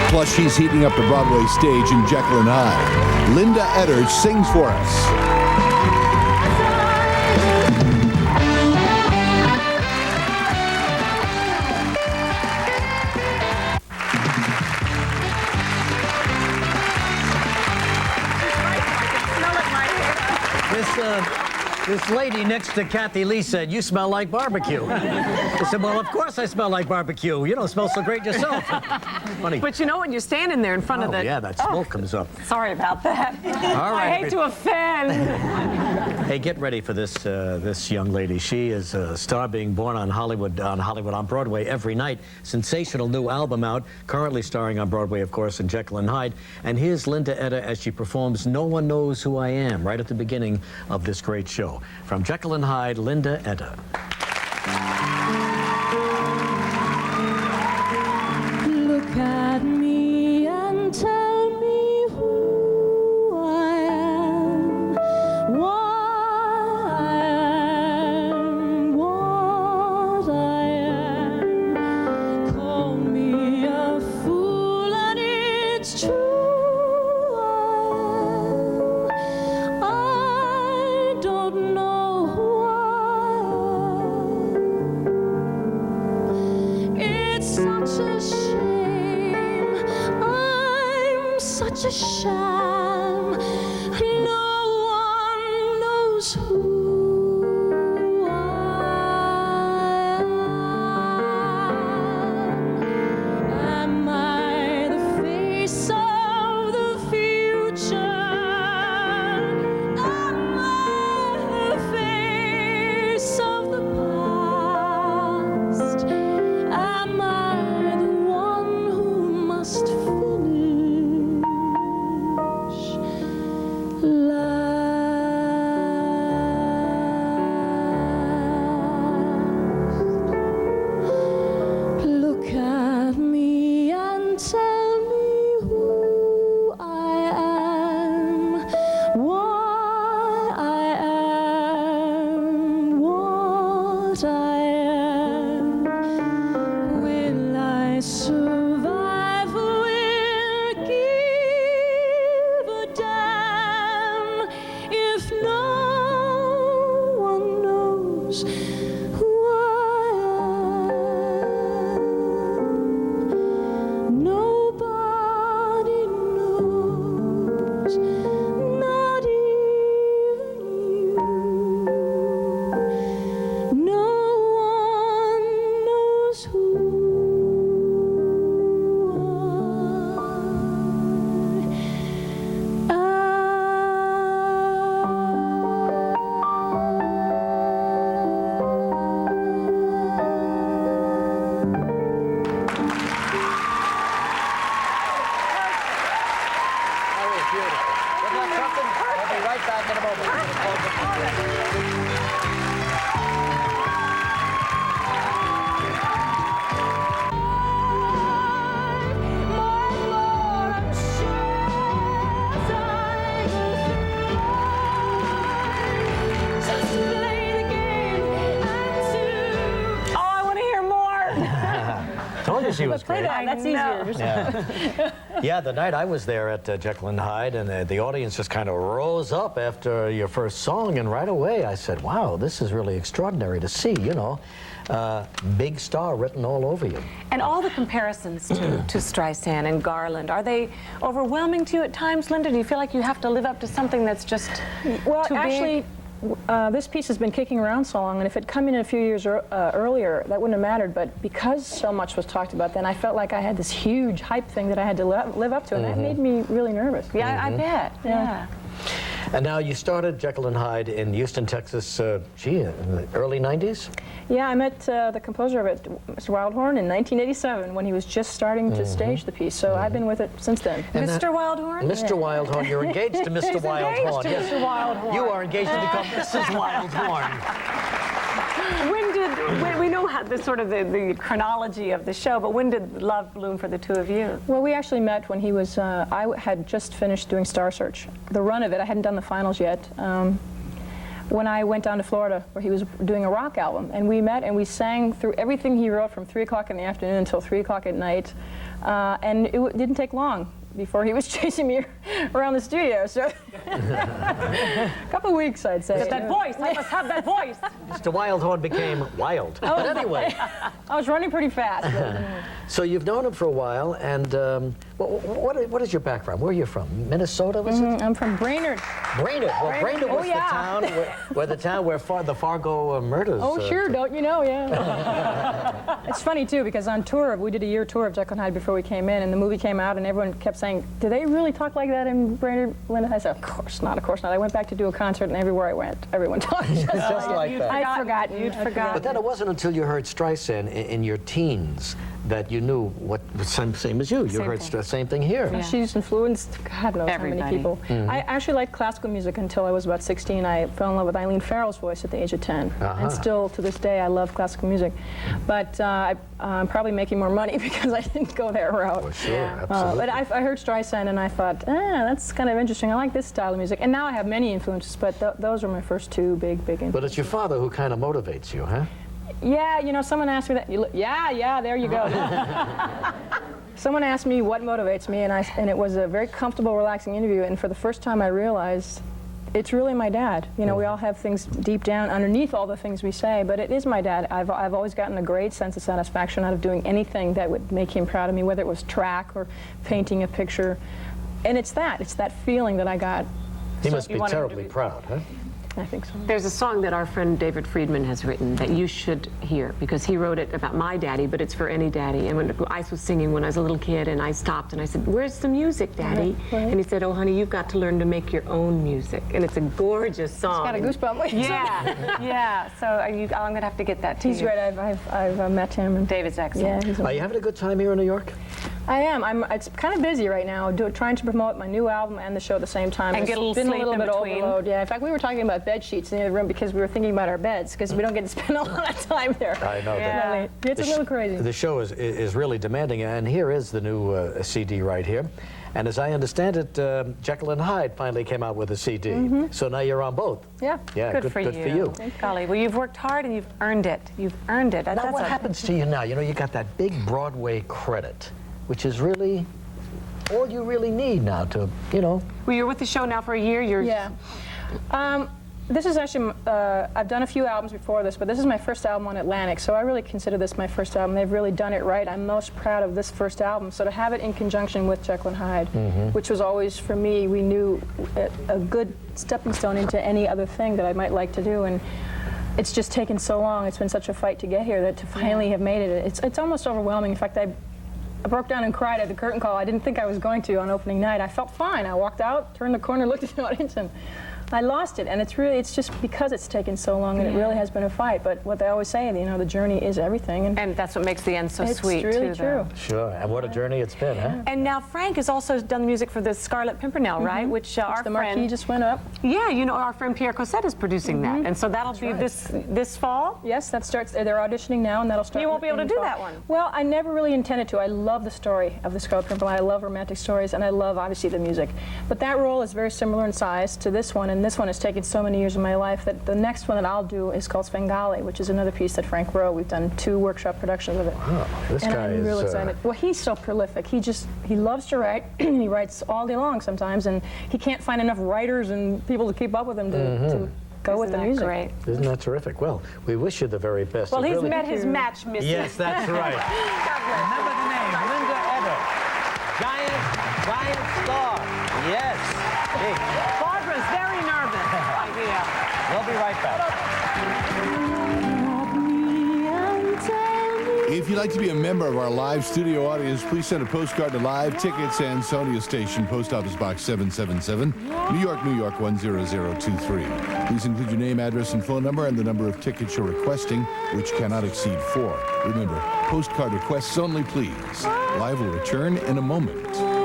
Plus, she's heating up the Broadway stage in Jekyll and Hyde. Linda Eder sings for us. This lady next to Kathie Lee said, "You smell like barbecue." I said, "Well, of course I smell like barbecue. You don't smell so great yourself." Funny. But you know when you're standing there in front of the... yeah, that smoke comes up. Sorry about that. All right. I hate to offend. Hey, get ready for this this young lady. She is a star being born on on Broadway every night. Sensational new album out, currently starring on Broadway, of course, in Jekyll and Hyde. And here's Linda Eder as she performs "No One Knows Who I Am" right at the beginning of this great show. From Jekyll and Hyde, Linda Eder. Look at me and tell me who I am, why I am what I am. Call me a fool and it's true. I don't know who I am. It's such a shame. I'm such a sham. No one knows who I am. Am I the face of the future? Am I the face of the past? Am I the one who must finish last? Look at me and tell me who I am, why I am what I am. Will I survive? Will give a damn if no one knows who I am? Nobody knows, not even you. No one knows who I am. That was beautiful. Isn't that something? We'll be right back in a moment. Oh, I want to hear more. Told you she was Play great. that, that's easier. Yeah, the night I was there at Jekyll and Hyde, and the audience just kind of rose up after your first song, and right away I said, wow, this is really extraordinary to see, you know. Big star written all over you. And all the comparisons to Streisand and Garland, are they overwhelming to you at times, Linda? Do you feel like you have to live up to something that's just Well, too actually, this piece has been kicking around so long, and if it had come in a few years earlier, that wouldn't have mattered. But because so much was talked about then, I felt like I had this huge hype thing that I had to live up to, and that made me really nervous. Yeah, I bet. Yeah. And now you started Jekyll and Hyde in Houston, Texas, gee, in the early 90s? Yeah, I met the composer of it, Mr. Wildhorn, in 1987 when he was just starting to stage the piece. So I've been with it since then. And Mr. Wildhorn? Mr. Wildhorn, you're engaged to Mr. He's engaged Wildhorn. to Yes. Mr. Wildhorn. You are engaged to become Mrs. Wildhorn. We know how the chronology of the show, but when did love bloom for the two of you? Well, we actually met when he was, I had just finished doing Star Search. The run of it, I hadn't done the finals yet. When I went down to Florida, where he was doing a rock album, and we met and we sang through everything he wrote from 3 o'clock in the afternoon until 3 o'clock at night. And it didn't take long before he was chasing me around the studio. So a couple of weeks, I'd say. But that voice, I must have that voice. Mr. Wildhorn became wild. But anyway. I was running pretty fast. But anyway. So you've known him for a while, and what is your background? Where are you from? Minnesota, was it? I'm from Brainerd. Brainerd. Well, Brainerd was Oh, yeah. the town where the Fargo murders. Oh, sure, don't you know, yeah. It's funny, too, because on tour, we did a year tour of Jekyll and Hyde before we came in, and the movie came out, and everyone kept saying, do they really talk like that in Brainerd, Linda? I said, of course not, of course not. I went back to do a concert, and everywhere I went, everyone talked just like that. I'd forgotten. You'd forgotten. But then it wasn't until you heard Streisand in your teens that you knew what same as you. You heard the same thing here. Yeah. She's influenced God knows how many people. I actually liked classical music until I was about 16. I fell in love with Eileen Farrell's voice at the age of 10. And still, to this day, I love classical music. But I'm probably making more money because I didn't go that route. Well, sure, absolutely. But I heard Streisand and I thought, that's kind of interesting. I like this style of music. And now I have many influences, but those are my first two big influences. But it's your father who kind of motivates you, huh? Yeah, you know, someone asked me that. Yeah, there you go. Someone asked me what motivates me, and it was a very comfortable, relaxing interview. And for the first time, I realized it's really my dad. You know, we all have things deep down underneath all the things we say, but it is my dad. I've always gotten a great sense of satisfaction out of doing anything that would make him proud of me, whether it was track or painting a picture. And it's that feeling that I got. He must be terribly proud, huh? I think so. There's a song that our friend David Friedman has written that you should hear, because he wrote it about my daddy, but it's for any daddy. And when I was singing when I was a little kid, and I stopped and I said, "Where's the music, Daddy?" Right. And he said, "Oh, honey, you've got to learn to make your own music." And it's a gorgeous song. It's got a goosebump. Yeah, yeah. So I'm going to have to get that to He's you. great. I've met him. And David's excellent. yeah, he's Are you having a good time here in New York? I am. It's kind of busy right now, trying to promote my new album and the show at the same time. And It's get a little been sleep a little in bit between. overload. Yeah. In fact, we were talking about bed sheets in the other room because we were thinking about our beds because we don't get to spend a lot of time there. I know Yeah. that. It's a little crazy. The show is really demanding, and here is the new CD right here. And as I understand it, Jekyll and Hyde finally came out with a CD. So now you're on both. Yeah. Yeah, Good for good you. for you. Golly, well, you've worked hard and you've earned it. You've earned it. Now, That's what happens to you now? You know, you got that big Broadway credit, which is really all you really need now to, you know. Well, you're with the show now for a year. Yeah. This is actually, I've done a few albums before this, but this is my first album on Atlantic, so I really consider this my first album. They've really done it right. I'm most proud of this first album. So to have it in conjunction with Jekyll and Hyde, which was always, for me, we knew a good stepping stone into any other thing that I might like to do. And it's just taken so long. It's been such a fight to get here that to finally have made it, it's almost overwhelming. In fact, I broke down and cried at the curtain call. I didn't think I was going to on opening night. I felt fine. I walked out, turned the corner, looked at the audience, and I lost it. And it's just because it's taken so long, and it really has been a fight. But what they always say, you know, the journey is everything. And that's what makes the end so it's sweet, really too, true. though. Sure, and what a journey it's been, huh? And now Frank has also done the music for the Scarlet Pimpernel, right? Which our The marquee friend, just went up. yeah, you know, our friend Pierre Cossette is producing that, and so that'll be this fall. Yes, that starts. They're auditioning now, and that'll start. You won't be able to in do fall. that one. Well, I never really intended to. I love the story of the Scarlet Pimpernel. I love romantic stories, and I love obviously the music. But that role is very similar in size to this one, and this one has taken so many years of my life that the next one that I'll do is called Svengali, which is another piece that Frank wrote. We've done 2 workshop productions of it. Wow, this And guy I'm is real excited. Well, he's so prolific. He loves to write. He writes all day long sometimes, and he can't find enough writers and people to keep up with him to go with the music. Great. Isn't that terrific? Well, we wish you the very best. Well, It he's really- met his match, Missy. Yes, that's right. Remember the name, Linda Eder. Giant star. Yes. Hey, Barbara's very nervous. Idea. we'll be right back. If you'd like to be a member of our live studio audience, please send a postcard to Live Tickets and Sonia Station, Post Office Box 777, New York, New York 10023. Please include your name, address, and phone number, and the number of tickets you're requesting, which cannot exceed 4. Remember, postcard requests only, please. Live will return in a moment.